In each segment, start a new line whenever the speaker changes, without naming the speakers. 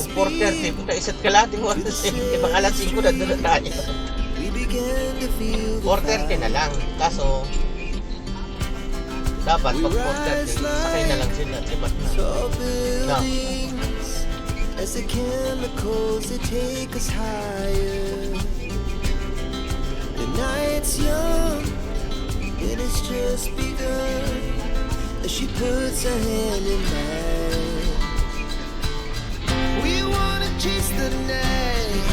4:30, puta, isa't kalating oras eh. Ibang alas 5 na doon na tayo. 4:30 na lang. Kaso, dapat pag 4:30, sakay na lang sila. Diba na? No.
As the chemicals that take us higher. The night's young and it's just begun. As she puts her hand in mine, we wanna chase the night,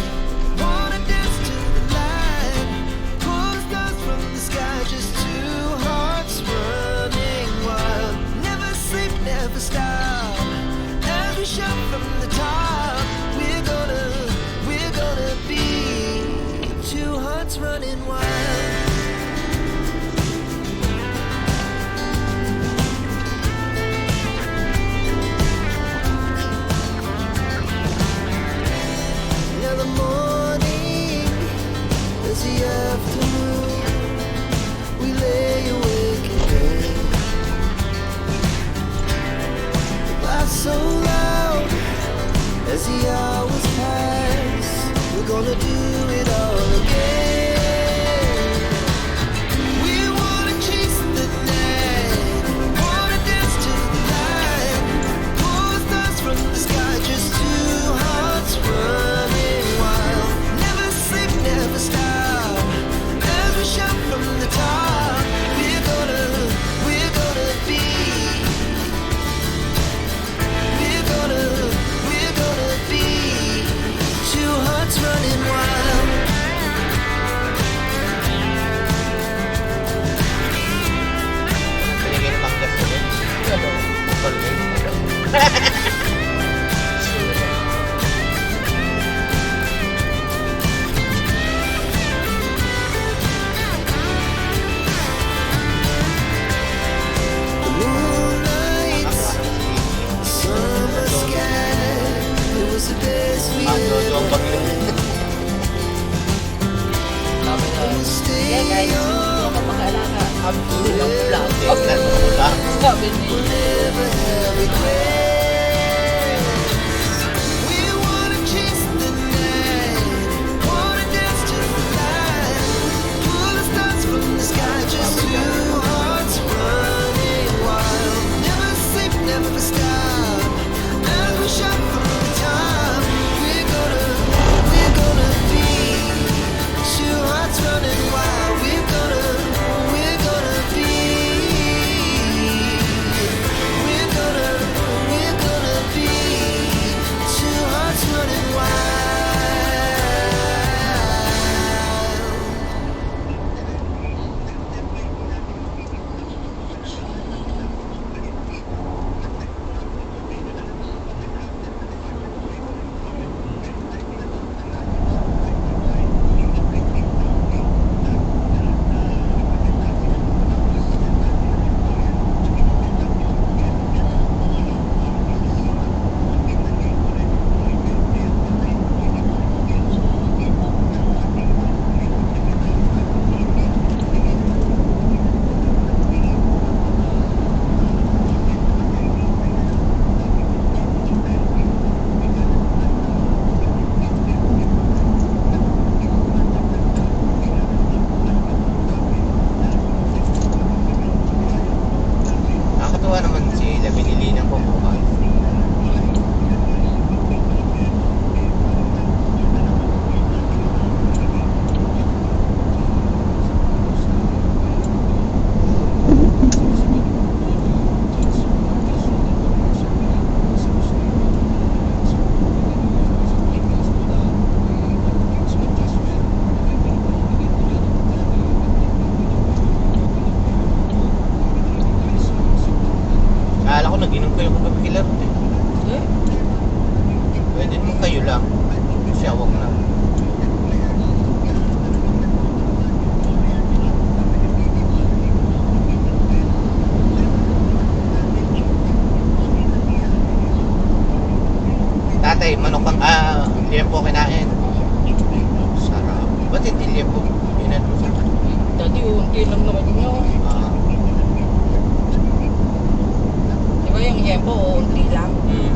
wanna dance to the light, pull stars from the sky, just two hearts running wild. Never sleep, never stop. As we shout from the top, we're gonna be two hearts running wild. Now the morning is the afternoon. We lay awake in bed. The laugh so loud as the hours pass. We're gonna do it all again. We wanna chase the night, wanna dance to the light, pull stars from the sky, just two hearts running wild. Never sleep, never stop. As we shout from the top, we're gonna be. We're gonna be two hearts running wild.
Pinigay na pang gas ulit. Ano? Motor na yun.
The moonlight, summer sky, it was the best we
Doon ang bagyo.
Sabi ko,
stay
yeah guys, hindi
young.
ako mag-alaga. Sabi ko, lang vlog.
Huwag na wala.
Sabi niya.
Never have regrets. We wanna chase the night, wanna dance to the light, pull the stars from the sky, just two hearts running wild. Never sleep, never stop. As we shout from the top, we're gonna be two hearts running wild. We're gonna be. We're gonna be two hearts running wild.
Nakakatuwa naman sila, binili ng bukas. Akala ko nag-inom kayo kung kilaro eh.
Eh?
Pwede mo kayo lang. Siya, wag na. Tatay, manok ang liempo kinain. Sarap. Ba't hindi liempo? Inan mo sa
Dati unti lang naman yun. Di ba yung yempo, unti lang?
Hmm.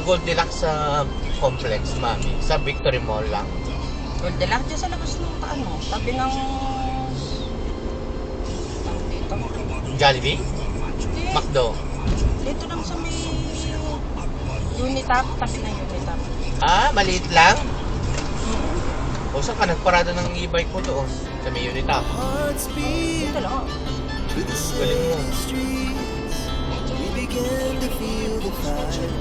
Goldilocks sa complex, mami? Sa Victory Mall lang?
Goldilocks dyan sa labas ng tabi ng... Tawag dito.
Jollibee?
Hindi.
McDo?
Dito lang sa may... Unitap, tabi ng Unitap.
Ah, maliit lang? O saan ka nagparada ng e-bike mo doon? Sa may Unitap?
Hearts beat
Dito lang.
with the
Galing mo.
city streets. We began to feel the fire.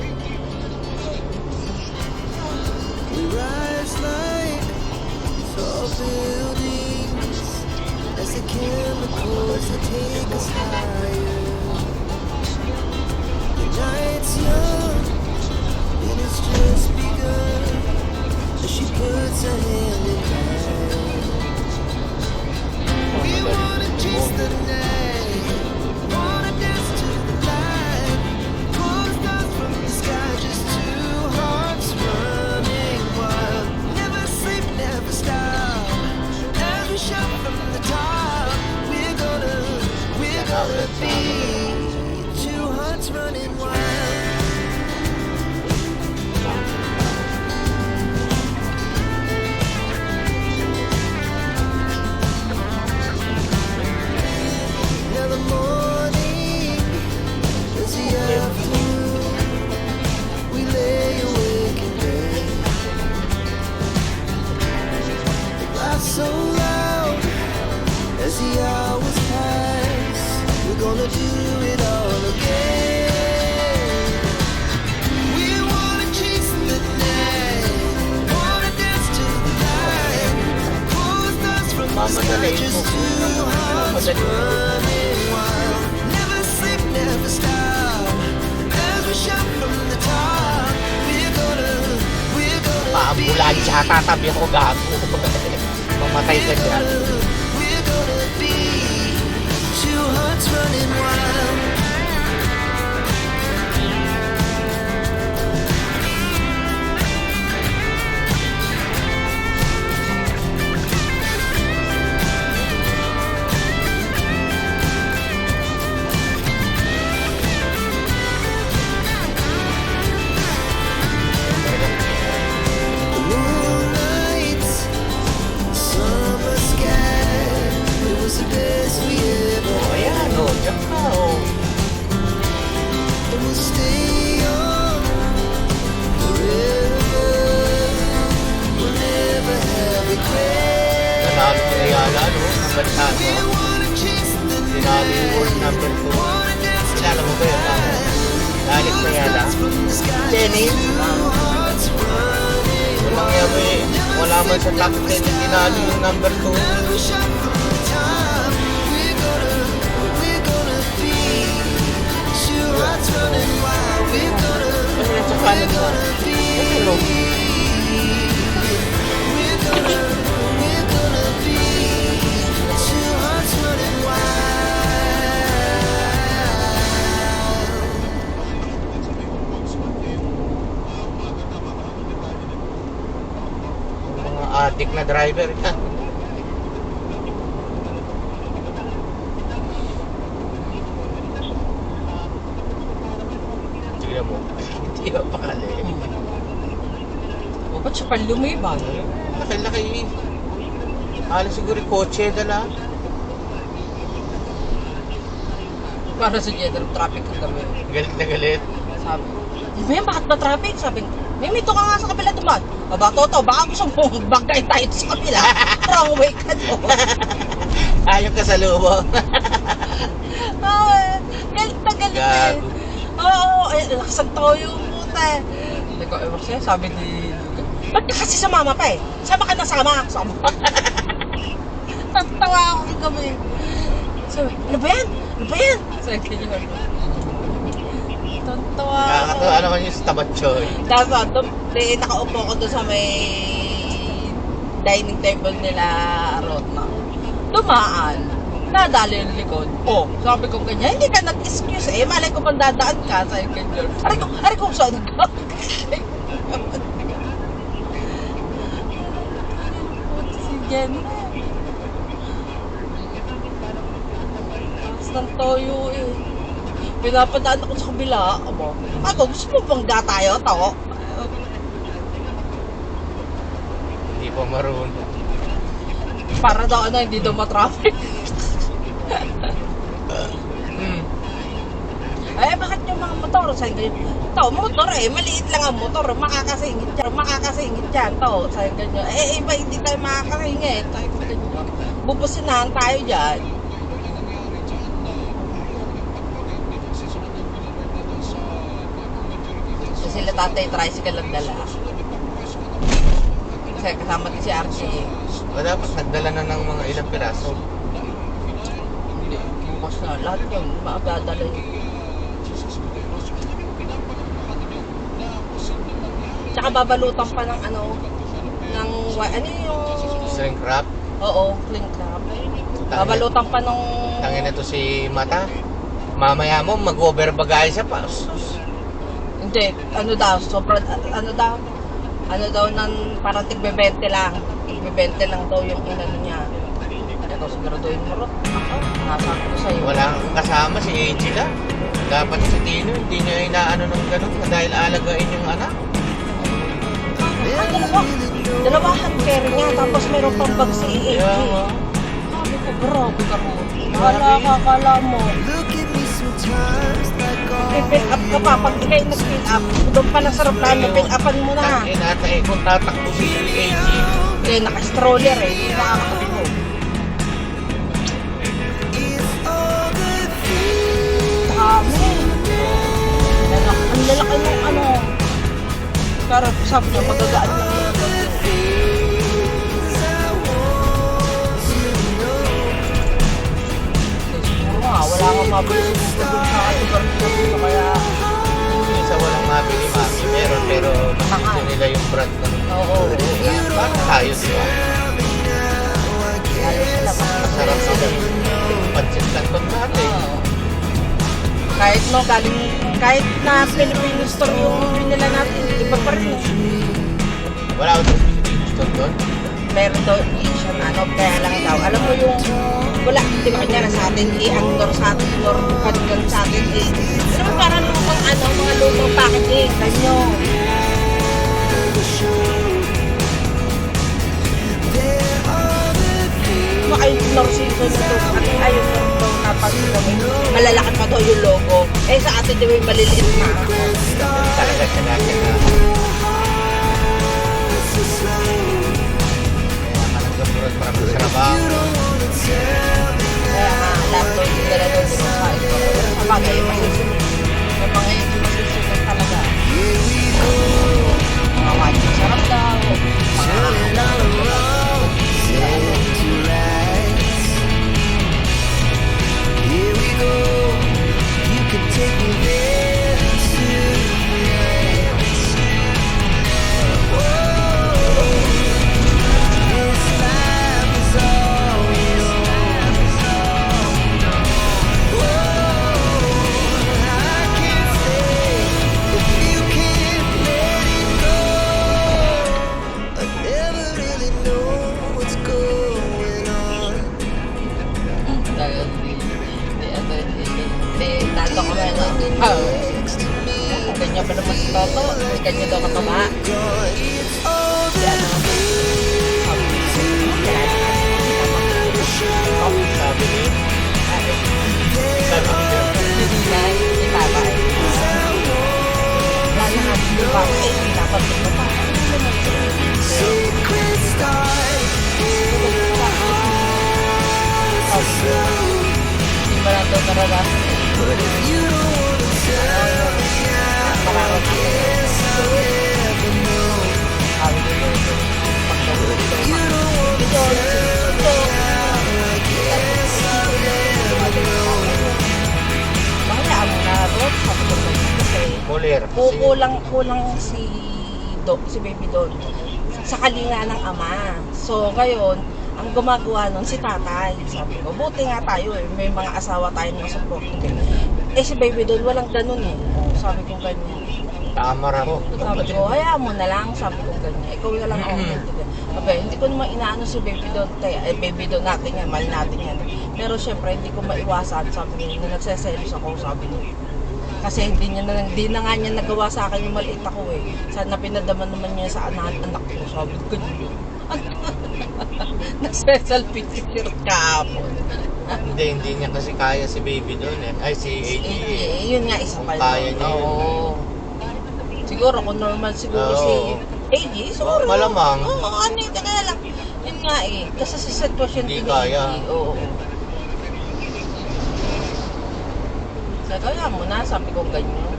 We rise like tall buildings as the chemicals that take us higher. The night's young and it's just begun as she puts her hand in mine. We wanna chase the night, wanna dance to the light, pull the stars from the sky, just two hearts running wild. Never sleep, never stop, as we shout from the top. We're gonna be two hearts running wild. Now the morning is the afternoon. We lay awake in bed. The laughs so loud as the hours pass. We're gonna do it all again. We wanna chase the night, wanna dance to the light, pull the stars from the
Mama,
sky,
dali
just
mo.
two hearts
Madali.
running wild. Never sleep, never stop, as we shout from the top. We're gonna be
Paambulansya siya, tatabi ako gago. Mamatay ka dyan.
we're gonna be two hearts running wild. Moonlight, summer sky, it was the best we ever
O, ayan, o. Diyan ka, o.
and we'll stay on forever. We'll never have regret.
Nanalo ko na yala, no? Number
We
ano?
wanna chase the
Tinalo yung world
night,
number 2.
wanna dance to
Kilala mo ba yun? Alex na yala.
from the sky.
Jenny?
Hearts running
Walang yabe. Wala man sa top 10. Tinalo yung number 2.
as we shout from the top. We're gonna be two hearts running wild. We're
Ano yan sa kanan mo?
be.
Ano?
We're gonna be two hearts running wild.
Mga addict na driver yan. Tignan mo. Hindi ba pakali?
O, ba't siya pa lumibag?
Laki-laki. Halos siguro yung kotse dala.
Para sa general traffic ang gabi.
Galit na galit.
Sabi, Meme, bakit ba traffic? Sabi, Meme, ito ka nga sa kabila dumaan. Aba, Toto, baka gusto mong bagay tayo sa kabila. Wrong way ka doon.
Ayaw ka sa lubo.
Galit na galit eh.
Gago.
Oo, lakas ang toyo puta eh. Hindi ko ewan siya, sabi ni Luca. Ba't ka kasi sumama pa eh? Sama ka na sama. Sama. Natawa ako kagabi. Sabi, ano ba yan? Ano ba yan? Sabi ko yun. Tatawa ako.
Nakakatawa naman yung tabatchoy.
Tapos, nakaupo ko doon sa may dining table nila, Rotna. Dumaan. Nadali yung likod. Oh, sabi ko kanya, hindi ka nag-excuse eh. Malay ko pang dadaan ka. Sabi ko kanya, aray ko, saan ka? Si Jen. Tapos ng toyo eh. Pinapadaan ako sa kabila. Ako, gusto mo bang tayo to?
Hindi pa marunong.
Para daw hindi daw matraffic. Eh, bakit yung mga motor? Sabi ko, ito, motor maliit lang ang motor, makakasingit yan, to. Sabi ko, iba hindi tayo makakasingit. Sabi ko, bubusinahan tayo dyan. So, sila tatay, tricycle ang dala. Kasi kasama din si Archie.
Dapat nagdala na ng mga ilang piraso.
Hindi, bukas na. Lahat yun, maagdadala yun. Tsaka babalutan pa ng ano yung...
Shrink wrap.
Oo, cling wrap. Babalutan pa nung...
Tangin na to si Mata. Mamaya mo, mag-overbagay siya pa. Sus.
Hindi, sobrang, ng parang tigbe-20 lang. Tigbe-20 lang daw yung inano niya. Ito, siguraduhin mo rin. Ako, nasa ko sa'yo.
Wala kang kasama, si AJ lang. Dapat si Tino, hindi niya inaano ng ganun dahil alagain yung anak.
Dalawahan carry niya, tapos meron pang bag si AJ. Sabi ko, grabe ka mo. Kala mo.
Look at me sometimes like all
I-fill up ka pa. Pag ikay nag-fill up, doon pa lang sa aeroplano, fill upan mo na.
Kung tatakbo si AJ.
Eh, naka-stroller hindi nakakatakbo. Dami. Ang lalaki ng ano. Pero sabi niya, magagaan lang yung siguro nga, wala kang mabili siguro doon sa lugar nila dito, kaya
Minsan walang mabili mami, meron pero gusto nila yung brand ng
oo.
Bakit tayo, di ba?
Lalo sila
Masarap sila yung pancit canton natin.
Kahit kahit na Filipino store yung binila natin, iba pa rin.
Wala ko yung gusto doon.
Meron daw Asian kaya lang daw. Alam mo yung, wala, di ba kanya sa atin, Andor sa atin, Norcan sa atin, alam mo parang mga lumang packaging, kanyo. Baka yung Norcito na ito, at ayaw na ito napag-gawin. Malalaki pa daw yung logo. Eh sa atin, di ba yung maliliit na?
Talaga kanya-kanya na. Kaya malagapurot para sa trabaho.
Kaya nga, lahat daw yung dala daw dito sa ito. Sa bagay, masusunod. Sa mga yung masusunod talaga. Mga wajib sarap daw.
Here we go. You can take me there this life is all yours. I can't stay if you can't let it go. I never really know what's going on.
Tato ko na yun. Ganyan pa naman si Toto. Ganyan daw kataba. Si ano.
Sabi ni sabi niya,
Si Papa. Wala na nga si Papa. Dapat ito pa.
Secret stars.
Hindi ba na ito naranasan?
But if you don't wanna tell me,
Parang
yes, I'll never know.
sabi ko yun.
You don't wanna tell me, yes, I'll never know.
Mahayaan mo na Rod. Sabi ko kasi
Muller.
kulang si Baby Don sa kalinga ng ama. So ngayon, ang gumagawa nun si tatay. Sabi ko, buti nga tayo may mga asawa tayo na support. Eh si Baby Don walang ganun eh. Sabi ko ganyan.
Tama raw.
Sabi ko, hayaan mo na lang. Sabi ko ganyan. Ikaw na lang ako. Sabi, hindi ko naman inaano si Baby Don. Baby Don natin yan, mahal natin yan. Pero syempre, hindi ko maiwasan. Sabi niya, nung nagseselos ako, sabi niya, Kasi hindi na nga niya nagawa sa akin yung maliit ako eh. Sana pinadaman naman niya sa anak ko. Sabi ko yun. Nag-special picture kahapon.
Hindi niya kasi kaya si baby doon eh. Ay, si AJ eh.
Yun nga, isa pa
Kaya niya yun.
Oo. Siguro kung normal siguro
Oo.
si AJ, siguro.
Malamang.
Oo, ano yun, kaya lang. Yun nga eh, kasi sa sitwasyon
Hindi
ko ni
kaya.
AJ, oo. So, kaya mo na, sabi ko ganyan.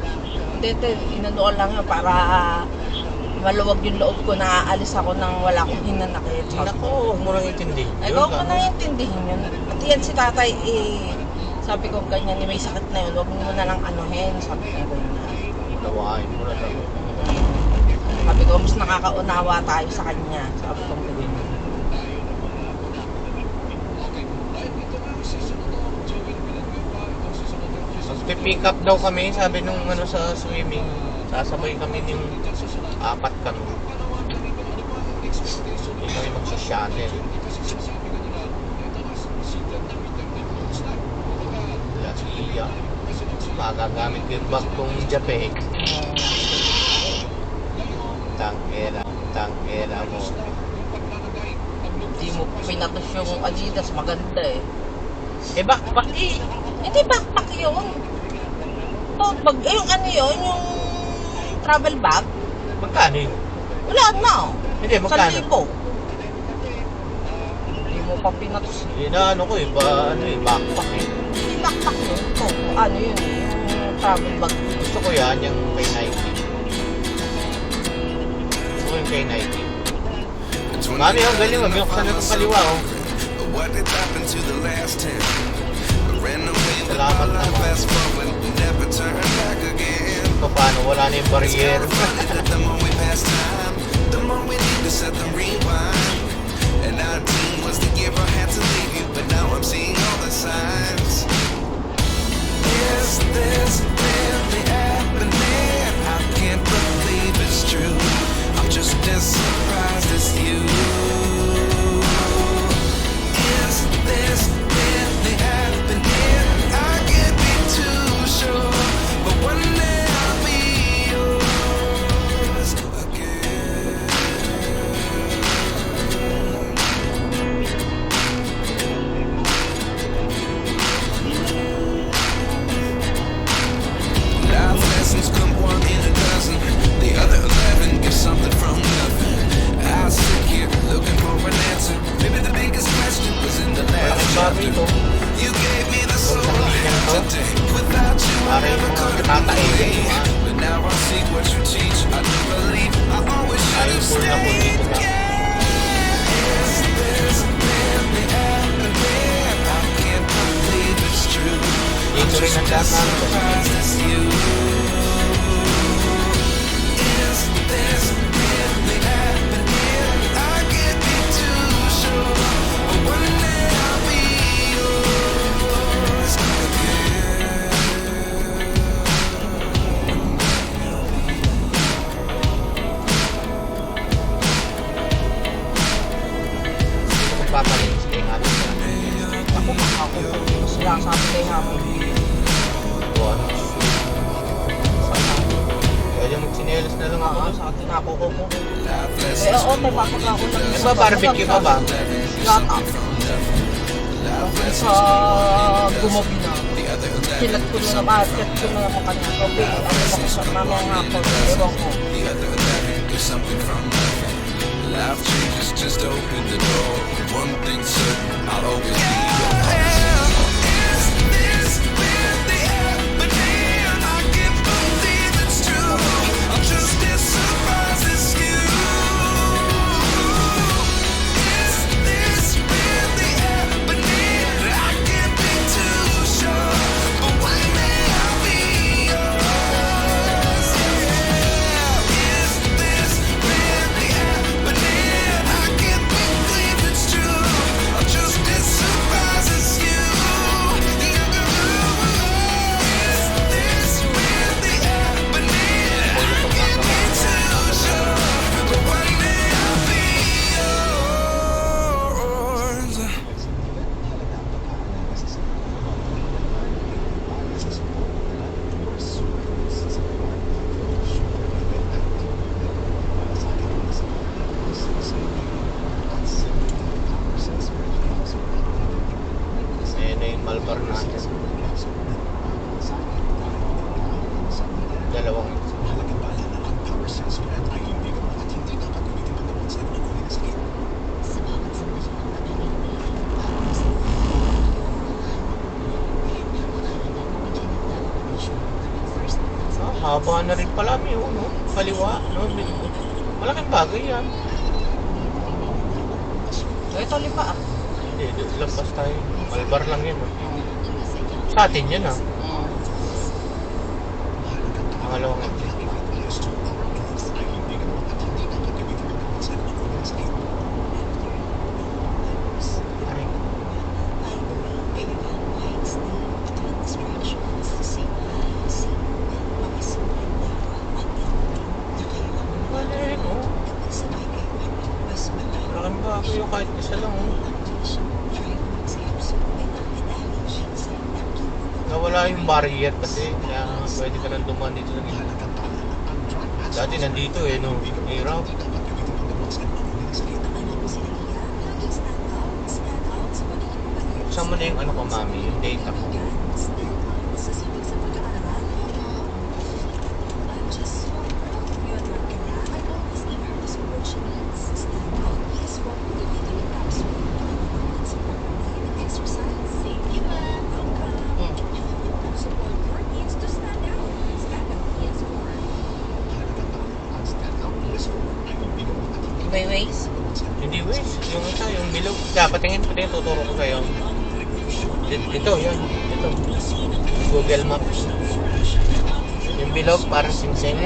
Hindi, inano lang yun para maluwag yung loob ko na aalis ako nang wala akong hinanakit.
Nako, huwag mo nang intindi.
Ay, huwag mo nang intindihin yun. At yan si tatay, sabi ko ganyan, may sakit na yun, huwag mo na lang anuhin, sabi ko ganyan.
Nawain mo na lang.
Sabi ko, mas nakakaunawa tayo sa kanya. Sabi ko ganyan.
Pick up daw kami, sabi nung ano sa swimming. Sasabay kami yung 4 kami. Hindi kami magsashuttle. Iya. Magagamit ko yung bag kong Jape. Tangera mo.
Hindi mo pinatos yung Adidas, maganda eh.
Eh, backpack eh.
Hindi backpack yun. Tote bag, yung ano yun, yung travel bag.
Magkano yun?
Wala na.
Hindi, magkano?
1,000. Hindi mo pa pinatos.
Ano ko eh, backpack eh.
Hindi backpack yun. Ito, ano yun eh, yung travel bag.
Gusto ko yan, yung kay Nike. Gusto ko yung kay Nike. Mami, ang galing mo. Minuksan na itong kaliwa, oh.
What did happen to the last 10? Ran away with
Salamat
my life,
naman.
fast forward, never turn back again.
So, paano? Wala na yung barrier.
The more we pass time, the more we need to set the rewind. And 19 was the year I had to leave you, but now I'm seeing all the signs. Is this really happening? I can't believe it's true. I'm just as surprised as you. Is this really happening? I can't be too sure, but one day I'll be yours again. Life lessons come one in a dozen. The other 11 get something from nothing. I sit here looking for an answer. Maybe the biggest question was in the last
Malaking bagay
chapter.
ito.
You gave me the soul I
linya
have
to.
today. Without you, I
Para yung
never
mga
could have
katatayin
been.
mo, ah.
But now I see what you teach. I do believe I always should
Ay,
have
full na full
stayed.
dito ka.
Is this really happening? I can't believe it's true. I'm
Dito rin
just
ang lahat
as
namin.
surprised as you. Is this really happening? I can't be too sure, but one day I'll be yours again.
Dito kong papalinis kay nga rin.
Ako, sila sabi kay hapon.
Buwan. Kaya magsinelas na lang ako.
Sa atin ako ko mo.
Life
Eh,
lessons
oo, may papag ako ng
May ba barbecue pa ba?
Lata. Sa gumabi na.
the other 11.
Kilat ko na naman, kilat ko na naman kanina gabi. Ano ba ko sa mamayang hapon? Ewan ko.
The other 11 get something from nothing. Life changes, just open the door. One thing certain, I'll always be yours. Is this really happening? I can't believe it's true. I'm just as surprised as you. Is this really happening? I can't be too sure, but one day I'll be yours. Yeah. Is this really happening? I can't believe it's true. I'm just as
Malbar natin. Dalawang haba na rin pala yun, no? Kaliwa, no? Malaking bagay yan.
Ito lipa ah.
Hindi, lampas tayo. Malbar lang yan, no? Sa atin yan, ah. Pangalawang exit. Aray. Malaking, oh. Malaking bagay yung kahit isa lang, oh. Nawala yung barrier kasi kaya pwede ka nang dumaan dito sa gitna. Dati nandito eh, no? Hirap. Saan mo na yung ano ko, mami? Yung data ko.
By ways?
Hindi, wait. Yung isa, yung bilog. Kaya patingin, tuturo ko sa'yo. Ito, yan. Ito. Google Maps. Yung bilog, parang singsing.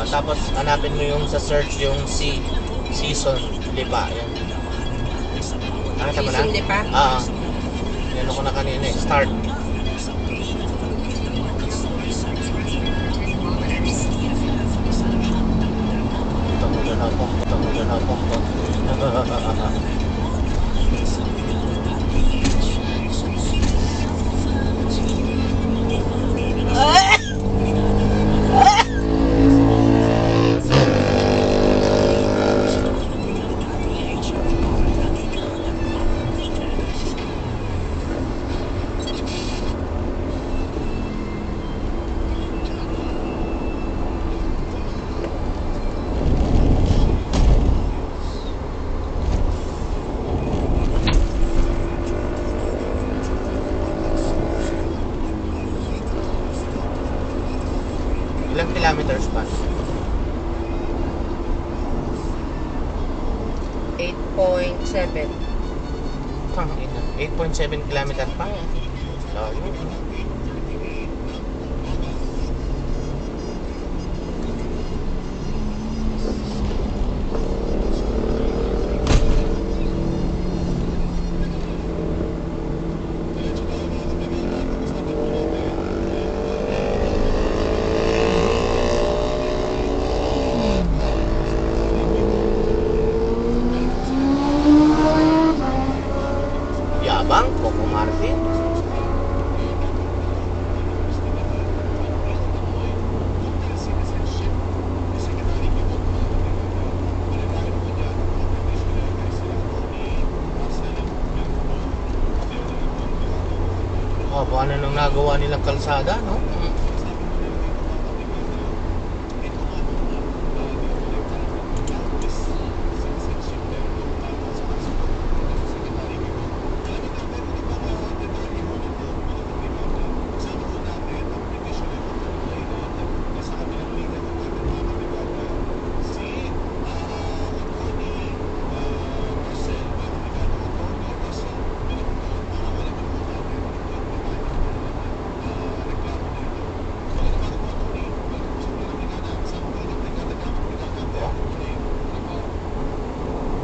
Tapos, hanapin mo yung sa search, yung season, lipa. Yan. Nakita mo na?
Season lipa?
Yan ako na kanina eh. Start. Ilang kilometers pa?
8.7.
8.7 kilometers pa. Layo. Yabang, Coco Martin. Paano nung nagawa nilang kalsada, no?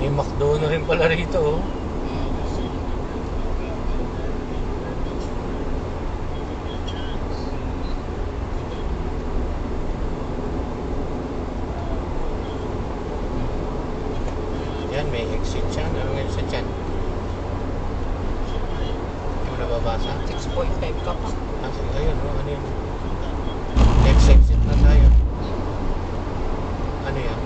May McDo na rin pala rito, oh. Yan, may exit siya. Anong exit yan? Hindi mo nababasa?
6.5 ka pa.
Ayun, oh, ano yun? Next exit na tayo. Ano yan?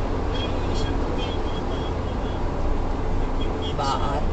Baan.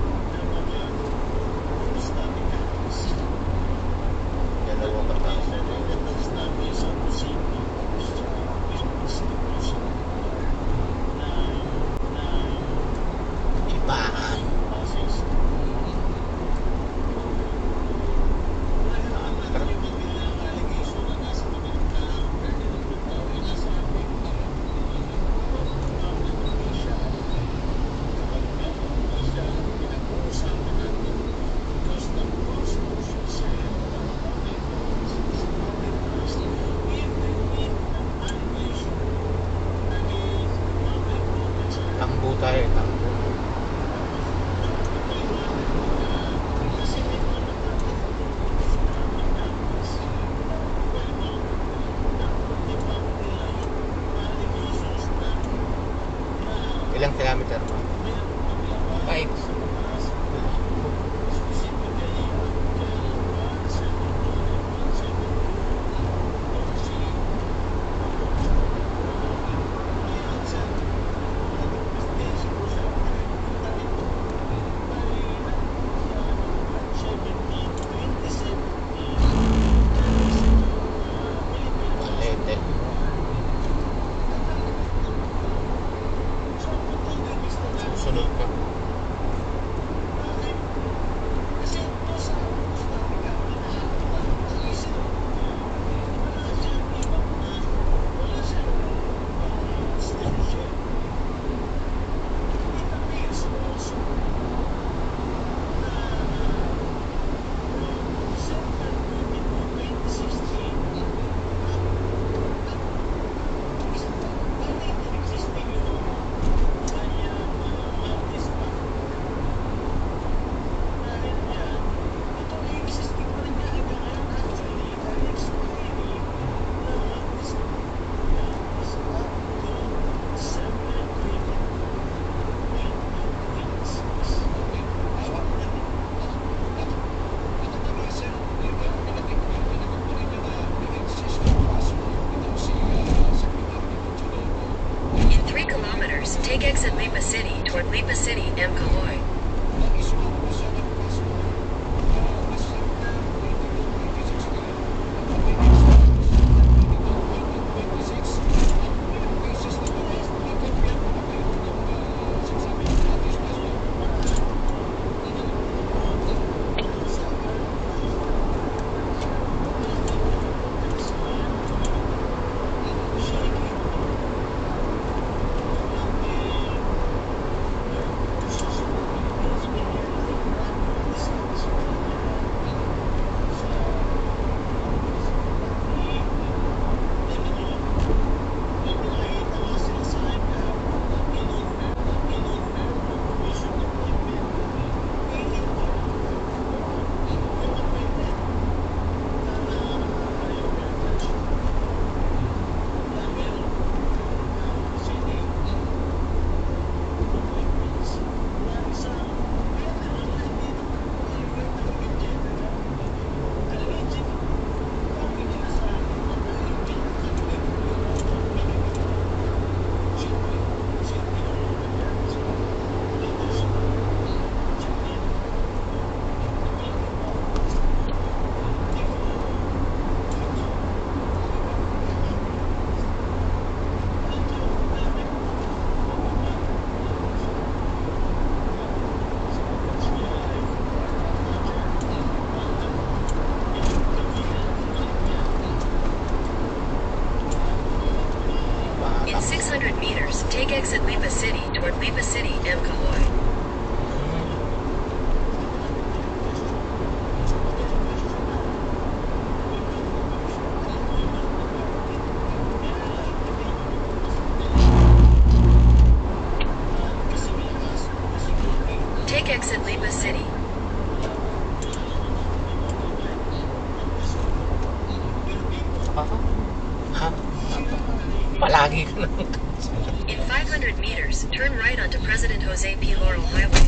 Turn right onto President Jose P. Laurel Highway.